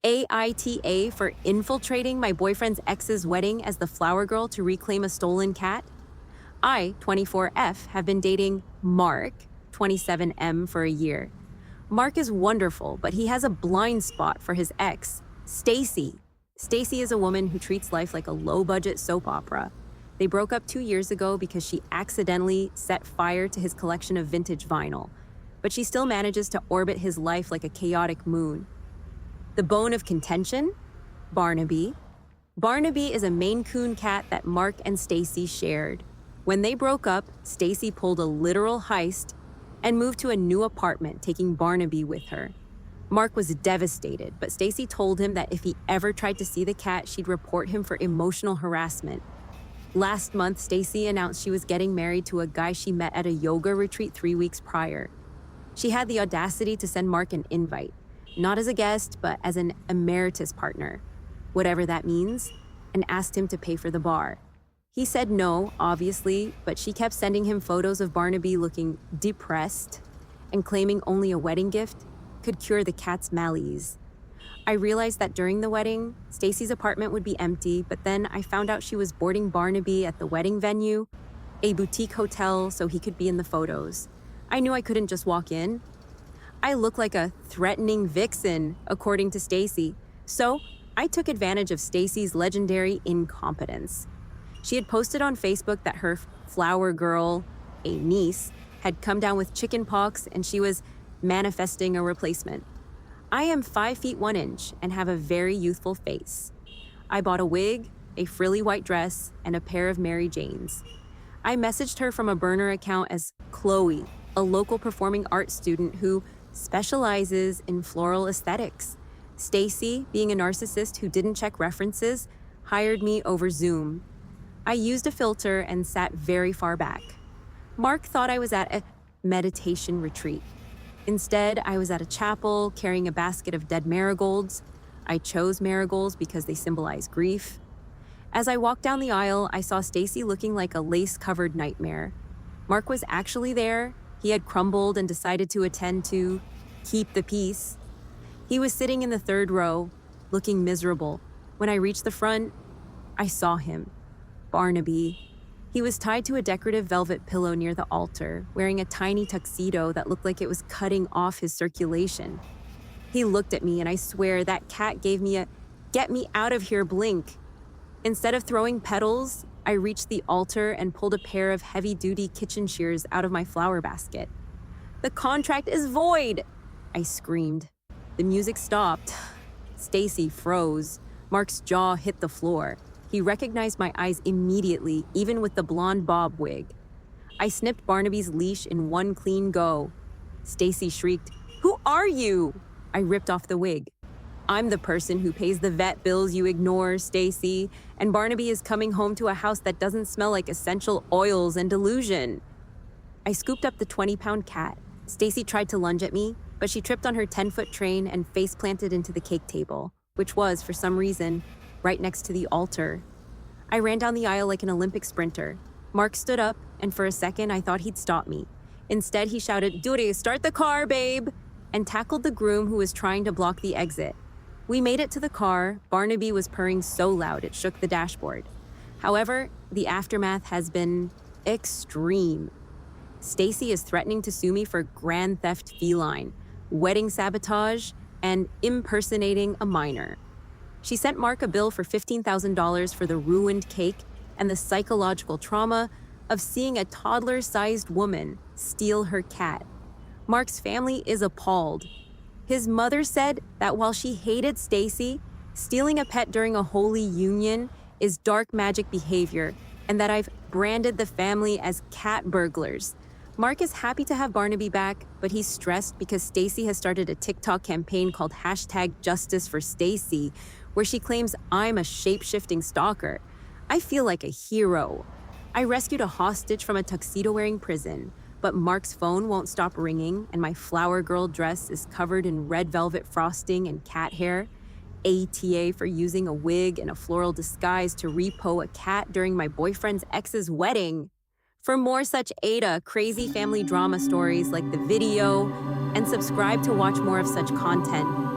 AITA for infiltrating my boyfriend's ex's wedding as the flower girl to reclaim a stolen cat? I, 24F, have been dating Mark, 27M, for a year. Mark is wonderful, but he has a blind spot for his ex, Stacy. Stacy is a woman who treats life like a low-budget soap opera. They broke up 2 years ago because she accidentally set fire to his collection of vintage vinyl, but she still manages to orbit his life like a chaotic moon. The bone of contention? Barnaby. Barnaby is a Maine Coon cat that Mark and Stacy shared. When they broke up, Stacy pulled a literal heist and moved to a new apartment, taking Barnaby with her. Mark was devastated, but Stacy told him that if he ever tried to see the cat, she'd report him for emotional harassment. Last month, Stacy announced she was getting married to a guy she met at a yoga retreat 3 weeks prior. She had the audacity to send Mark an invite, not as a guest, but as an emeritus partner, whatever that means, and asked him to pay for the bar. He said no, obviously, but she kept sending him photos of Barnaby looking depressed and claiming only a wedding gift could cure the cat's malaise. I realized that during the wedding, Stacy's apartment would be empty, but then I found out she was boarding Barnaby at the wedding venue, a boutique hotel, so he could be in the photos. I knew I couldn't just walk in. I look like a threatening vixen, according to Stacy, so I took advantage of Stacy's legendary incompetence. She had posted on Facebook that her flower girl, a niece, had come down with chicken pox and she was manifesting a replacement. I am 5 feet 1 inch and have a very youthful face. I bought a wig, a frilly white dress, and a pair of Mary Janes. I messaged her from a burner account as Chloe, a local performing arts student who specializes in floral aesthetics. Stacy, being a narcissist who didn't check references, hired me over Zoom. I used a filter and sat very far back. Mark thought I was at a meditation retreat. Instead, I was at a chapel carrying a basket of dead marigolds. I chose marigolds because they symbolize grief. As I walked down the aisle, I saw Stacy looking like a lace-covered nightmare. Mark was actually there. He had crumbled and decided to attend to keep the peace. He was sitting in the 3rd row, looking miserable. When I reached the front, I saw him. Barnaby. He was tied to a decorative velvet pillow near the altar, wearing a tiny tuxedo that looked like it was cutting off his circulation. He looked at me, and I swear that cat gave me a "get me out of here" blink. Instead of throwing petals, I reached the altar and pulled a pair of heavy-duty kitchen shears out of my flower basket. "The contract is void!" I screamed. The music stopped. Stacy froze. Mark's jaw hit the floor. He recognized my eyes immediately, even with the blonde bob wig. I snipped Barnaby's leash in one clean go. Stacy shrieked, "Who are you?" I ripped off the wig. "I'm the person who pays the vet bills you ignore, Stacy, and Barnaby is coming home to a house that doesn't smell like essential oils and delusion." I scooped up the 20-pound cat. Stacy tried to lunge at me, but she tripped on her 10-foot train and face-planted into the cake table, which was, for some reason, right next to the altar. I ran down the aisle like an Olympic sprinter. Mark stood up, and for a second I thought he'd stop me. Instead, he shouted, "Duty, start the car, babe!" and tackled the groom who was trying to block the exit. We made it to the car. Barnaby was purring so loud it shook the dashboard. However, the aftermath has been extreme. Stacy is threatening to sue me for grand theft feline, wedding sabotage, and impersonating a minor. She sent Mark a bill for $15,000 for the ruined cake and the psychological trauma of seeing a toddler-sized woman steal her cat. Mark's family is appalled. His mother said that while she hated Stacy, stealing a pet during a holy union is dark magic behavior, and that I've branded the family as cat burglars. Mark is happy to have Barnaby back, but he's stressed because Stacy has started a TikTok campaign called #JusticeForStacy, where she claims I'm a shape-shifting stalker. I feel like a hero. I rescued a hostage from a tuxedo-wearing prison, but Mark's phone won't stop ringing, and my flower girl dress is covered in red velvet frosting and cat hair. ATA for using a wig and a floral disguise to repo a cat during my boyfriend's ex's wedding. For more such AITA crazy family drama stories, like the video, and subscribe to watch more of such content.